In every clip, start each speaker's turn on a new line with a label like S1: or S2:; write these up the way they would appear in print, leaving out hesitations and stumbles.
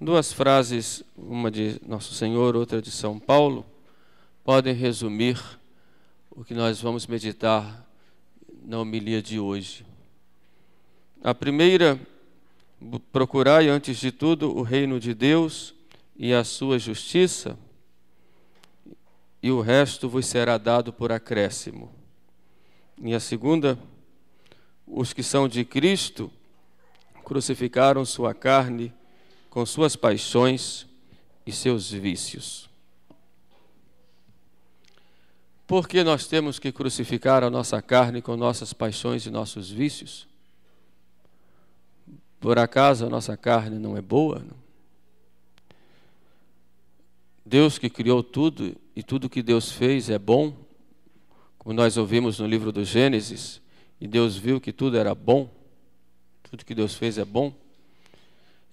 S1: Duas frases, uma de Nosso Senhor, outra de São Paulo, podem resumir o que nós vamos meditar na homilia de hoje. A primeira, procurai antes de tudo o reino de Deus e a sua justiça, e o resto vos será dado por acréscimo. E a segunda, os que são de Cristo crucificaram sua carne com suas paixões e seus vícios. Por que nós temos que crucificar a nossa carne com nossas paixões e nossos vícios? Por acaso a nossa carne não é boa? Deus que criou tudo, e tudo que Deus fez é bom, como nós ouvimos no livro do Gênesis, e Deus viu que tudo era bom, tudo que Deus fez é bom.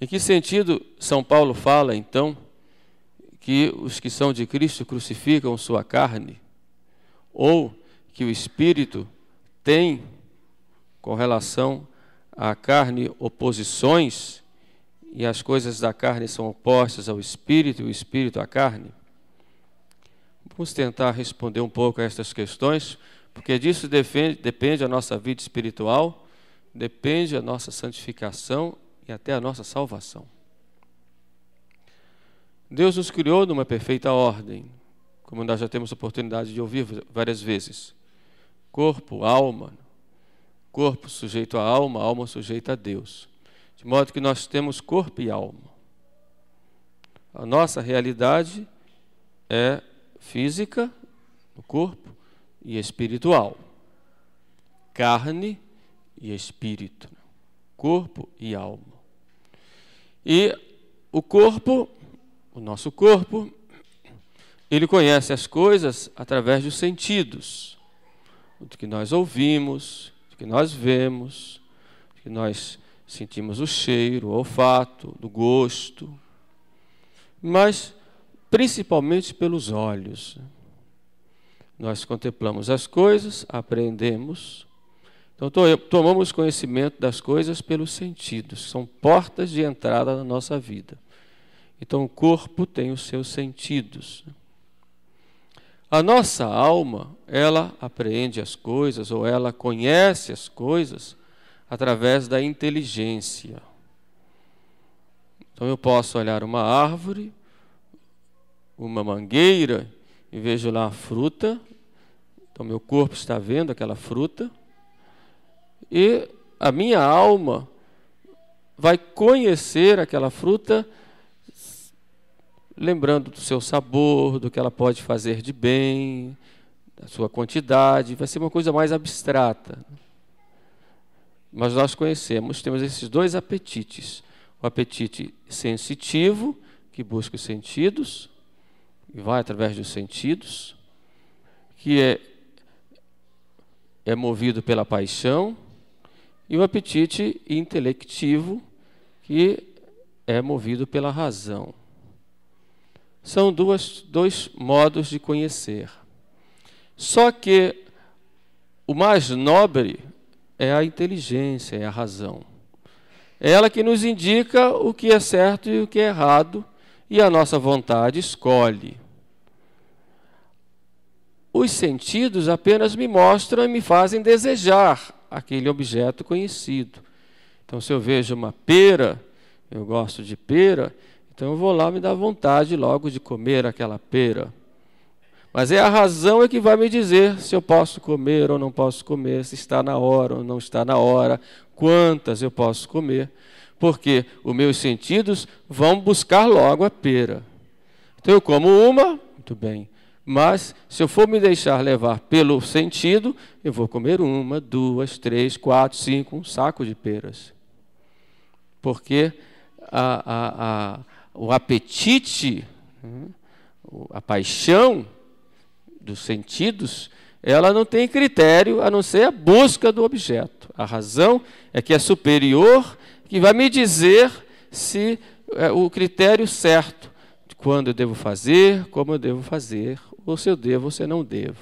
S1: Em que sentido São Paulo fala, então, que os que são de Cristo crucificam sua carne? Ou que o Espírito tem, com relação à carne, oposições, e as coisas da carne são opostas ao Espírito, e o Espírito à carne? Vamos tentar responder um pouco a estas questões, porque disso depende a nossa vida espiritual, depende a nossa santificação e até a nossa salvação. Deus nos criou numa perfeita ordem, como nós já temos oportunidade de ouvir várias vezes. Corpo, alma, corpo sujeito à alma, alma sujeita a Deus. De modo que nós temos corpo e alma. A nossa realidade é física, no corpo, e espiritual. Carne e espírito. Corpo e alma. E o corpo, o nosso corpo, ele conhece as coisas através dos sentidos, do que nós ouvimos, do que nós vemos, do que nós sentimos o cheiro, o olfato, do gosto, mas principalmente pelos olhos. Nós contemplamos as coisas, aprendemos. Então, tomamos conhecimento das coisas pelos sentidos, são portas de entrada na nossa vida. Então, o corpo tem os seus sentidos. A nossa alma, ela apreende as coisas, ou ela conhece as coisas, através da inteligência. Então, eu posso olhar uma árvore, uma mangueira, e vejo lá a fruta. Então, meu corpo está vendo aquela fruta. E a minha alma vai conhecer aquela fruta, lembrando do seu sabor, do que ela pode fazer de bem, da sua quantidade. Vai ser uma coisa mais abstrata. Mas nós conhecemos, temos esses dois apetites. O apetite sensitivo, que busca os sentidos, e vai através dos sentidos, que é movido pela paixão, e o apetite intelectivo, que é movido pela razão. São dois modos de conhecer. Só que o mais nobre é a inteligência, é a razão. É ela que nos indica o que é certo e o que é errado, e a nossa vontade escolhe. Os sentidos apenas me mostram e me fazem desejar aquele objeto conhecido. Então, se eu vejo uma pera, eu gosto de pera, então eu vou lá, me dá vontade logo de comer aquela pera. Mas é a razão que vai me dizer se eu posso comer ou não posso comer, se está na hora ou não está na hora, quantas eu posso comer, porque os meus sentidos vão buscar logo a pera. Então eu como uma, muito bem, mas se eu for me deixar levar pelo sentido, eu vou comer uma, duas, três, quatro, cinco, um saco de peras. Porque o apetite, a paixão dos sentidos, ela não tem critério a não ser a busca do objeto. A razão é que é superior, que vai me dizer se o critério certo de quando eu devo fazer, como eu devo fazer, ou se eu devo ou se eu não devo.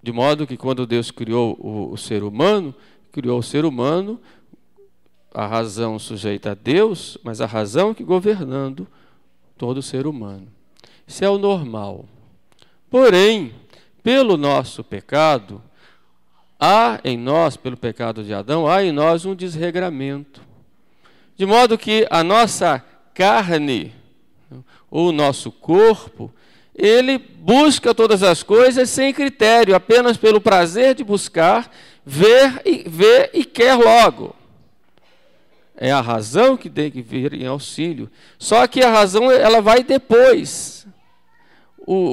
S1: De modo que quando Deus criou o ser humano a razão sujeita a Deus, mas a razão que governando todo ser humano. Isso é o normal. Porém, pelo nosso pecado, há em nós, pelo pecado de Adão, há em nós um desregramento. De modo que a nossa carne, ou o nosso corpo, ele busca todas as coisas sem critério, apenas pelo prazer de buscar, ver e quer logo. É a razão que tem que vir em auxílio. Só que a razão ela vai depois.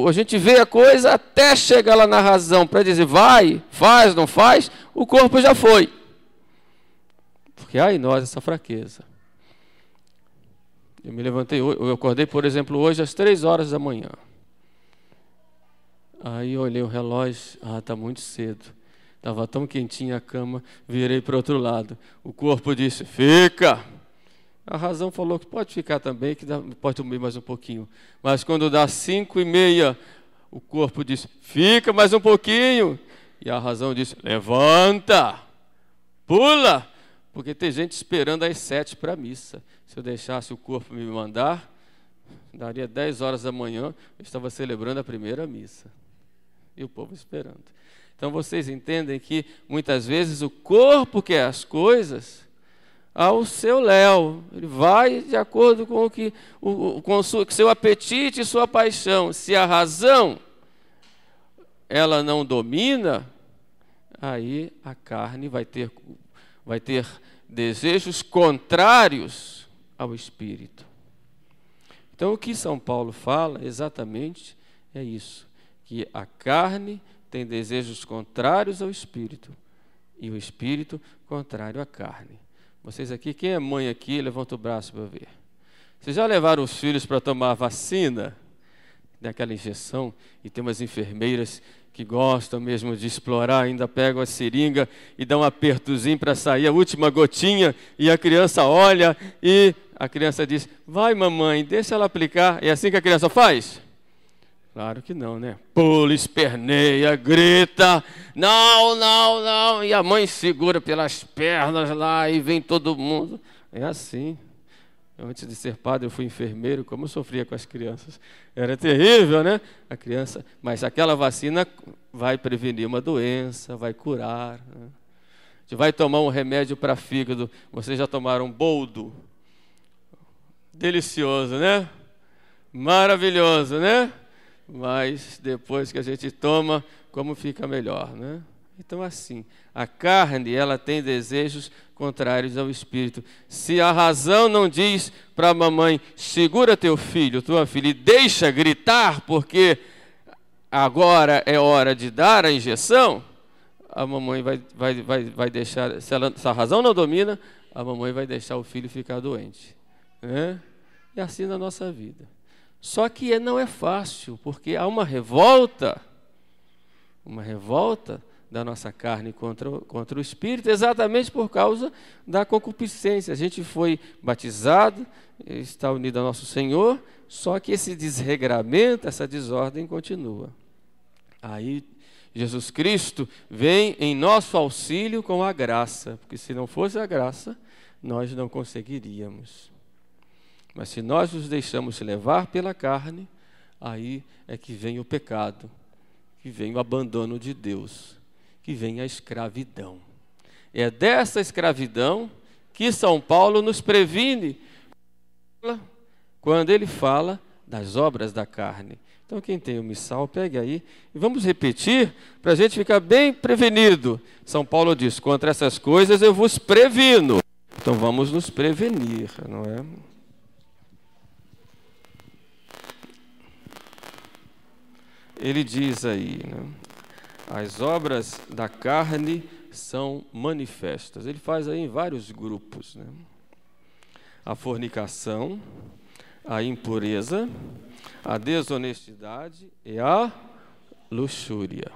S1: A gente vê a coisa até chegar lá na razão para dizer vai, faz, não faz, o corpo já foi. Porque há em nós essa fraqueza. Eu me levantei, eu acordei, por exemplo, hoje às 3 horas da manhã. Aí eu olhei o relógio, está muito cedo. Estava tão quentinha a cama, virei para o outro lado. O corpo disse, fica. A razão falou que pode ficar também, que pode dormir mais um pouquinho. Mas quando dá 5h30, o corpo disse, fica mais um pouquinho. E a razão disse, levanta, pula. Porque tem gente esperando às 7 para a missa. Se eu deixasse o corpo me mandar, daria 10 horas da manhã, eu estava celebrando a primeira missa. E o povo esperando. Então vocês entendem que muitas vezes o corpo quer as coisas ao seu léu. Ele vai de acordo com o seu apetite e sua paixão. Se a razão ela não domina, aí a carne vai ter desejos contrários ao espírito. Então o que São Paulo fala exatamente é isso, que a carne tem desejos contrários ao espírito e o espírito contrário à carne. Vocês aqui, quem é mãe aqui, levanta o braço para ver. Vocês já levaram os filhos para tomar a vacina, daquela injeção, e tem umas enfermeiras que gostam mesmo de explorar, ainda pegam a seringa e dão um apertozinho para sair a última gotinha, e a criança olha e a criança diz, vai mamãe, deixa ela aplicar. É assim que a criança faz? Claro que não, né? Pula, esperneia, grita, não, não, não. E a mãe segura pelas pernas lá e vem todo mundo. É assim. Antes de ser padre, eu fui enfermeiro, como eu sofria com as crianças. Era terrível, né? A criança, mas aquela vacina vai prevenir uma doença, vai curar. Né? A gente vai tomar um remédio para fígado. Vocês já tomaram boldo? Delicioso, né? Maravilhoso, né? Mas depois que a gente toma, como fica melhor, né? Então assim, a carne, ela tem desejos contrários ao espírito. Se a razão não diz para a mamãe, segura teu filho, tua filha, e deixa gritar, porque agora é hora de dar a injeção, a mamãe vai deixar, se a razão não domina, a mamãe vai deixar o filho ficar doente. Né? E assim na nossa vida. Só que não é fácil, porque há uma revolta da nossa carne contra o Espírito, exatamente por causa da concupiscência. A gente foi batizado, está unido ao nosso Senhor, só que esse desregramento, essa desordem continua. Aí Jesus Cristo vem em nosso auxílio com a graça, porque se não fosse a graça, nós não conseguiríamos. Mas se nós nos deixamos levar pela carne, aí é que vem o pecado, que vem o abandono de Deus, que vem a escravidão. É dessa escravidão que São Paulo nos previne quando ele fala das obras da carne. Então quem tem o missal, pegue aí e vamos repetir para a gente ficar bem prevenido. São Paulo diz, contra essas coisas eu vos previno. Então vamos nos prevenir, não é? Ele diz aí, né? As obras da carne são manifestas. Ele faz aí em vários grupos, né? A fornicação, a impureza, a desonestidade e a luxúria.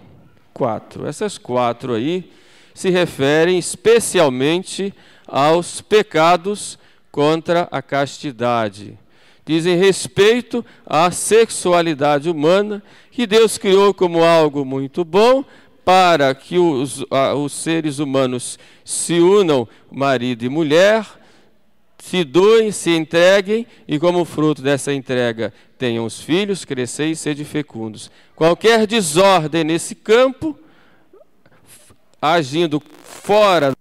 S1: 4. Essas 4 aí se referem especialmente aos pecados contra a castidade. Dizem respeito à sexualidade humana, que Deus criou como algo muito bom, para que os seres humanos se unam, marido e mulher, se doem, se entreguem, e como fruto dessa entrega tenham os filhos, crescer e sede fecundos. Qualquer desordem nesse campo, agindo fora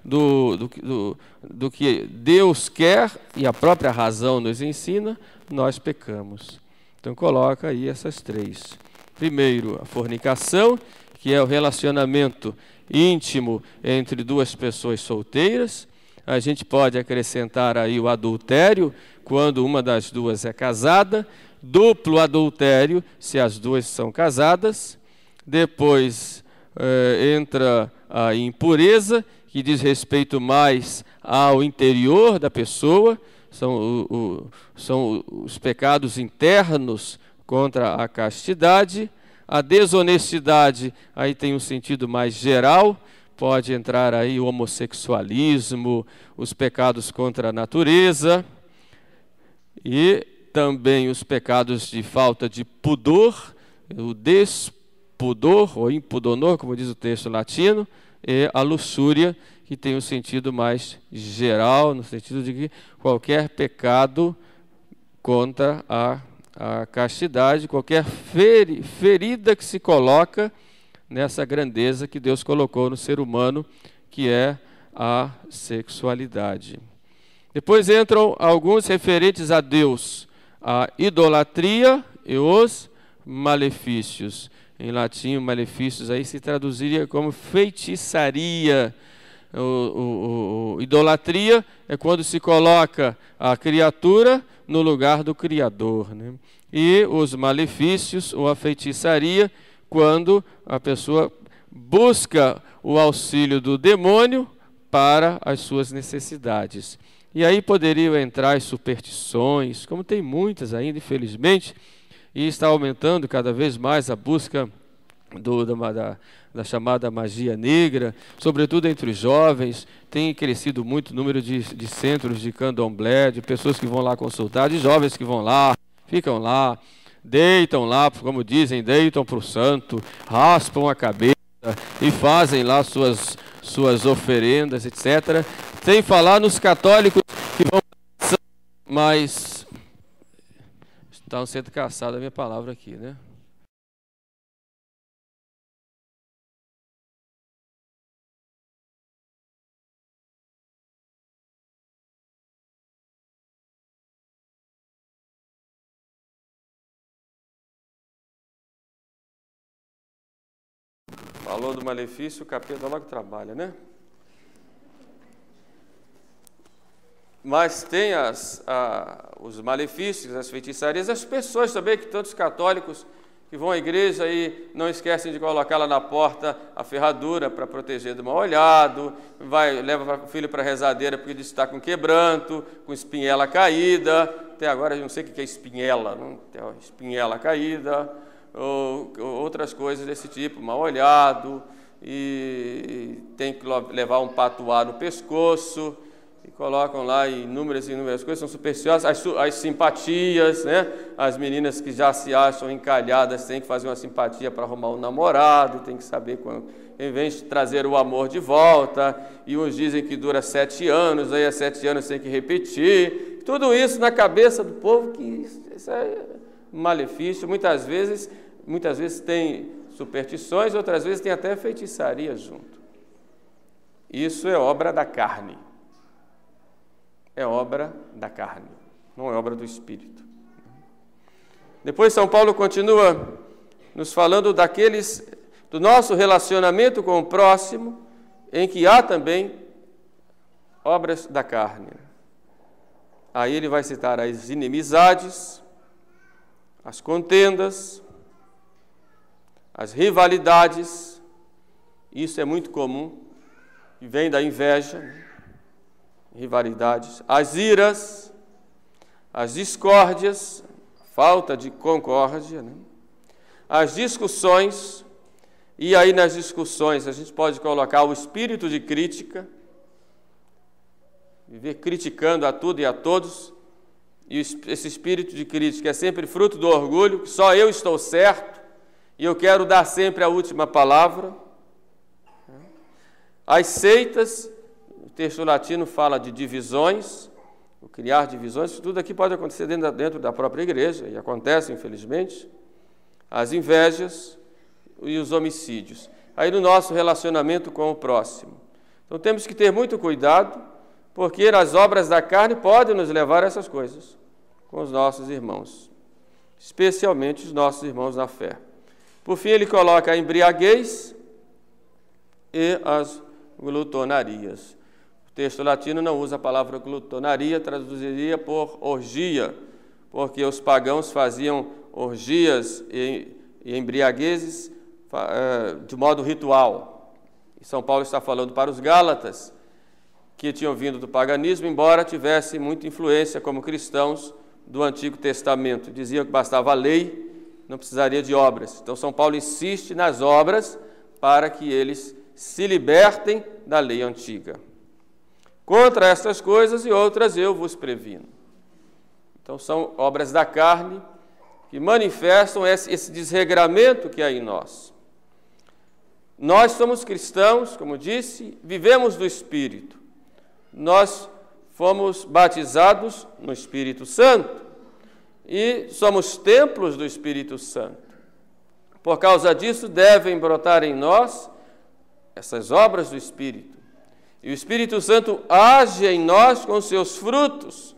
S1: do que Deus quer e a própria razão nos ensina, nós pecamos. Então coloca aí essas três. Primeiro, a fornicação, que é o relacionamento íntimo entre duas pessoas solteiras. A gente pode acrescentar aí o adultério, quando uma das duas é casada. Duplo adultério, se as duas são casadas. Depois entra a impureza, que diz respeito mais ao interior da pessoa. São os pecados internos contra a castidade. A desonestidade, aí tem um sentido mais geral, pode entrar aí o homossexualismo, os pecados contra a natureza, e também os pecados de falta de pudor, o despudor, ou impudonor, como diz o texto latino, e a luxúria, que tem um sentido mais geral, no sentido de que qualquer pecado contra a castidade, qualquer ferida que se coloca nessa grandeza que Deus colocou no ser humano, que é a sexualidade. Depois entram alguns referentes a Deus, a idolatria e os malefícios. Em latim, malefícios aí se traduziria como feitiçaria. Idolatria é quando se coloca a criatura no lugar do Criador, né? E os malefícios ou a feitiçaria, quando a pessoa busca o auxílio do demônio para as suas necessidades. E aí poderiam entrar as superstições, como tem muitas ainda, infelizmente, e está aumentando cada vez mais a busca da chamada magia negra, sobretudo entre os jovens. Tem crescido muito o número de centros de candomblé, de pessoas que vão lá consultar, de jovens que vão lá, ficam lá, deitam lá, como dizem, deitam para o santo, raspam a cabeça e fazem lá suas oferendas, etc. Sem falar nos católicos que vão, mas estão sendo caçada a minha palavra aqui, né? Falou do malefício, o capeta logo trabalha, né? Mas tem os malefícios, as feitiçarias, as pessoas também, que tantos católicos que vão à igreja e não esquecem de colocar lá na porta a ferradura para proteger do mal olhado, leva o filho para a rezadeira porque diz que está com quebranto, com espinhela caída. Até agora eu não sei o que é espinhela, não tem espinhela caída, ou outras coisas desse tipo, mal olhado, e tem que levar um patuá no pescoço, e colocam lá inúmeras coisas, são supersticiosas, as simpatias, né? As meninas que já se acham encalhadas têm que fazer uma simpatia para arrumar um namorado, tem que saber quando, em vez de trazer o amor de volta, e uns dizem que dura 7 anos, aí a 7 anos tem que repetir, tudo isso na cabeça do povo, que isso é malefício. Muitas vezes tem superstições, outras vezes tem até feitiçaria junto. Isso é obra da carne. É obra da carne, não é obra do Espírito. Depois São Paulo continua nos falando do nosso relacionamento com o próximo, em que há também obras da carne. Aí ele vai citar as inimizades, as contendas, as rivalidades. Isso é muito comum, e vem da inveja, rivalidades, as iras, as discórdias, falta de concórdia, né? As discussões, e aí nas discussões a gente pode colocar o espírito de crítica, viver criticando a tudo e a todos, e esse espírito de crítica é sempre fruto do orgulho, que só eu estou certo, E eu quero dar sempre a última palavra. As seitas, o texto latino fala de divisões, o criar divisões, tudo aqui pode acontecer dentro da própria igreja, e acontece, infelizmente. As invejas e os homicídios. Aí no nosso relacionamento com o próximo. Então temos que ter muito cuidado, porque as obras da carne podem nos levar a essas coisas com os nossos irmãos, especialmente os nossos irmãos na fé. Por fim, ele coloca a embriaguez e as glutonarias. O texto latino não usa a palavra glutonaria, traduziria por orgia, porque os pagãos faziam orgias e embriaguezes de modo ritual. E São Paulo está falando para os Gálatas, que tinham vindo do paganismo, embora tivessem muita influência como cristãos do Antigo Testamento. Diziam que bastava a lei, não precisaria de obras. Então São Paulo insiste nas obras para que eles se libertem da lei antiga. Contra estas coisas e outras eu vos previno. Então são obras da carne que manifestam esse desregramento que há em nós. Nós somos cristãos, como disse, vivemos do Espírito. Nós fomos batizados no Espírito Santo e somos templos do Espírito Santo. Por causa disso, devem brotar em nós essas obras do Espírito. E o Espírito Santo age em nós com seus frutos.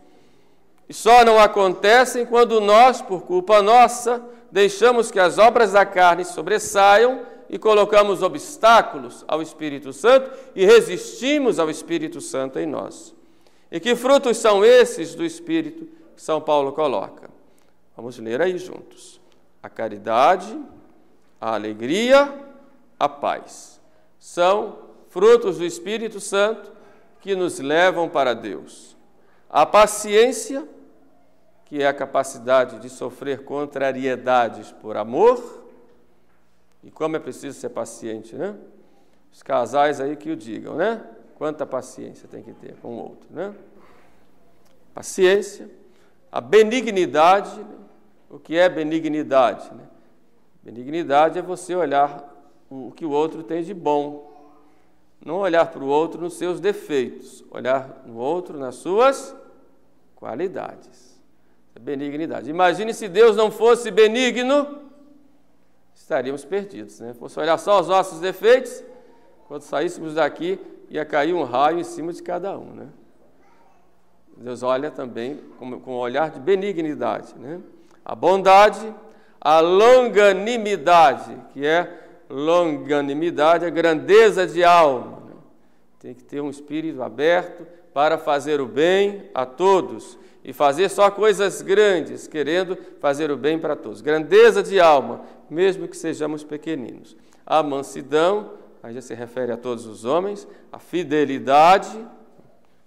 S1: E só não acontecem quando nós, por culpa nossa, deixamos que as obras da carne sobressaiam e colocamos obstáculos ao Espírito Santo e resistimos ao Espírito Santo em nós. E que frutos são esses do Espírito que São Paulo coloca? Vamos ler aí juntos. A caridade, a alegria, a paz. São frutos do Espírito Santo que nos levam para Deus. A paciência, que é a capacidade de sofrer contrariedades por amor. E como é preciso ser paciente, né? Os casais aí que o digam, né? Quanta paciência tem que ter com o outro, né? Paciência, a benignidade. O que é benignidade, né? Benignidade é você olhar o que o outro tem de bom. Não olhar para o outro nos seus defeitos, olhar no outro nas suas qualidades. É benignidade. Imagine se Deus não fosse benigno, estaríamos perdidos, né? Fosse olhar só os nossos defeitos, quando saíssemos daqui, ia cair um raio em cima de cada um, né? Deus olha também com um olhar de benignidade, né? A bondade, a longanimidade, que é longanimidade, a grandeza de alma, né? Tem que ter um espírito aberto para fazer o bem a todos e fazer só coisas grandes, querendo fazer o bem para todos. Grandeza de alma, mesmo que sejamos pequeninos. A mansidão, aí já se refere a todos os homens, a fidelidade,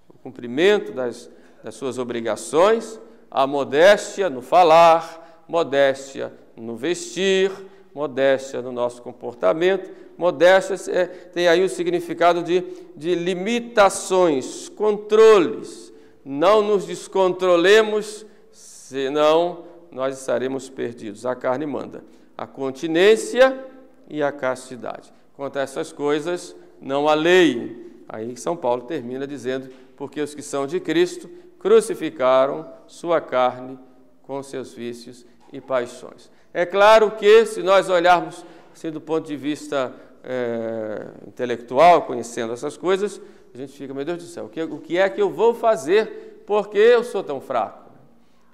S1: o cumprimento das suas obrigações, a modéstia no falar, modéstia no vestir, modéstia no nosso comportamento. Modéstia tem aí o significado de limitações, controles. Não nos descontrolemos, senão nós estaremos perdidos. A carne manda. A continência e a castidade. Quanto a essas coisas, não há lei. Aí São Paulo termina dizendo, porque os que são de Cristo crucificaram sua carne com seus vícios e paixões. É claro que, se nós olharmos assim, do ponto de vista intelectual, conhecendo essas coisas, a gente fica, meu Deus do céu, o que é que eu vou fazer porque eu sou tão fraco?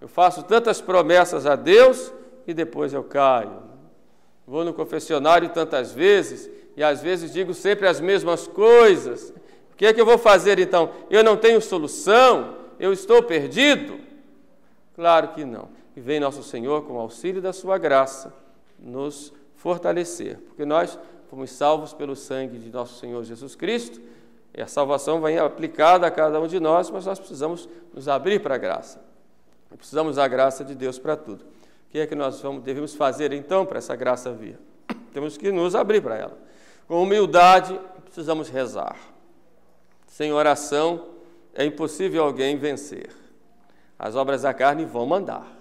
S1: Eu faço tantas promessas a Deus e depois eu caio. Vou no confessionário tantas vezes e às vezes digo sempre as mesmas coisas. O que é que eu vou fazer então? Eu não tenho solução? Eu estou perdido? Claro que não. E vem nosso Senhor, com o auxílio da sua graça, nos fortalecer, porque nós fomos salvos pelo sangue de nosso Senhor Jesus Cristo, e a salvação vem aplicada a cada um de nós, mas nós precisamos nos abrir para a graça. Precisamos da graça de Deus para tudo. O que é que nós devemos fazer então para essa graça vir? Temos que nos abrir para ela. Com humildade, precisamos rezar. Sem oração, é impossível alguém vencer. As obras da carne vão mandar.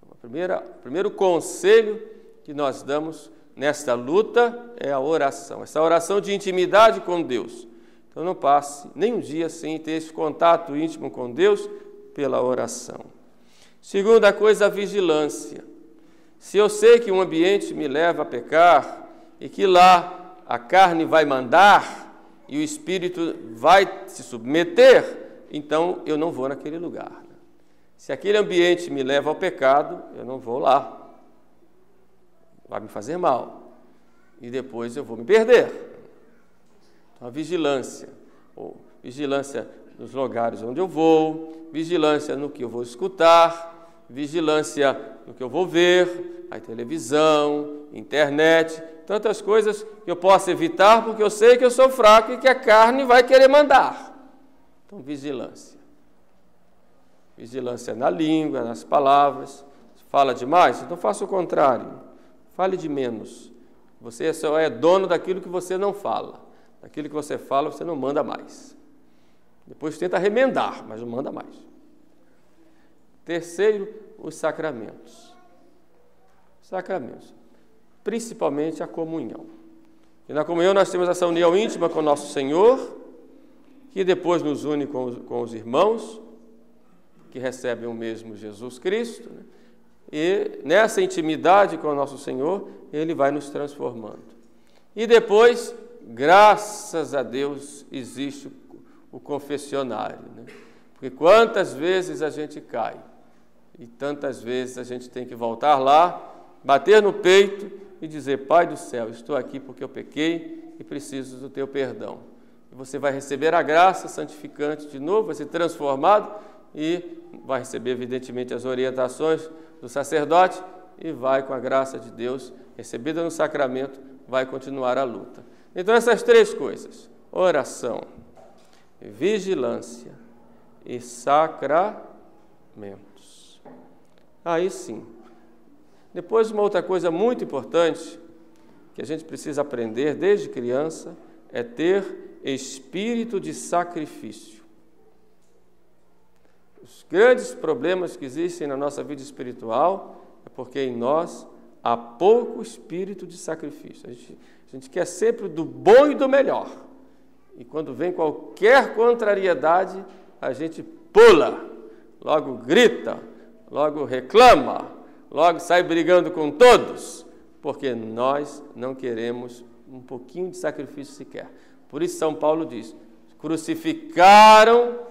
S1: O primeiro conselho que nós damos nesta luta é a oração, essa oração de intimidade com Deus. Então não passe nem um dia sem ter esse contato íntimo com Deus pela oração. Segunda coisa, a vigilância. Se eu sei que um ambiente me leva a pecar e que lá a carne vai mandar e o espírito vai se submeter, então eu não vou naquele lugar. Se aquele ambiente me leva ao pecado, eu não vou lá. Vai me fazer mal. E depois eu vou me perder. Então, a vigilância. Vigilância nos lugares onde eu vou, vigilância no que eu vou escutar, vigilância no que eu vou ver, a televisão, internet, tantas coisas que eu posso evitar porque eu sei que eu sou fraco e que a carne vai querer mandar. Então, vigilância. Vigilância na língua, nas palavras. Fala demais? Então faça o contrário. Fale de menos. Você só é dono daquilo que você não fala. Daquilo que você fala, você não manda mais. Depois tenta remendar, mas não manda mais. Terceiro, os sacramentos. Sacramentos. Principalmente a comunhão. E na comunhão nós temos essa união íntima com o nosso Senhor, que depois nos une com os irmãos, que recebem o mesmo Jesus Cristo, né? E nessa intimidade com o nosso Senhor, Ele vai nos transformando. E depois, graças a Deus, existe o confessionário, né? Porque quantas vezes a gente cai, e tantas vezes a gente tem que voltar lá, bater no peito e dizer: Pai do céu, estou aqui porque eu pequei e preciso do teu perdão. E você vai receber a graça santificante de novo, vai ser transformado e vai receber, evidentemente, as orientações do sacerdote e vai, com a graça de Deus, recebida no sacramento, vai continuar a luta. Então, essas três coisas: oração, vigilância e sacramentos. Aí sim. Depois, uma outra coisa muito importante que a gente precisa aprender desde criança é ter espírito de sacrifício. Os grandes problemas que existem na nossa vida espiritual é porque em nós há pouco espírito de sacrifício. A gente quer sempre do bom e do melhor. E quando vem qualquer contrariedade, a gente pula, logo grita, logo reclama, logo sai brigando com todos, porque nós não queremos um pouquinho de sacrifício sequer. Por isso São Paulo diz: crucificaram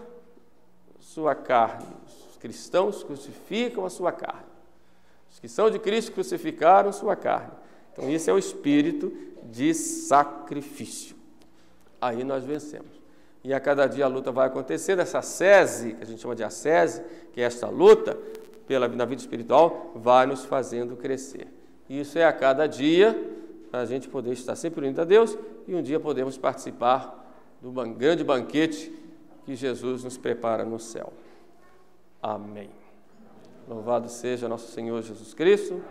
S1: sua carne. Os cristãos crucificam a sua carne. Os que são de Cristo crucificaram sua carne. Então, esse é o espírito de sacrifício. Aí nós vencemos. E a cada dia a luta vai acontecendo. Essa ascese, que a gente chama de ascese, que é esta luta na vida espiritual, vai nos fazendo crescer. E isso é a cada dia, para a gente poder estar sempre unido a Deus e um dia podemos participar do grande banquete que Jesus nos prepara no céu. Amém. Louvado seja nosso Senhor Jesus Cristo.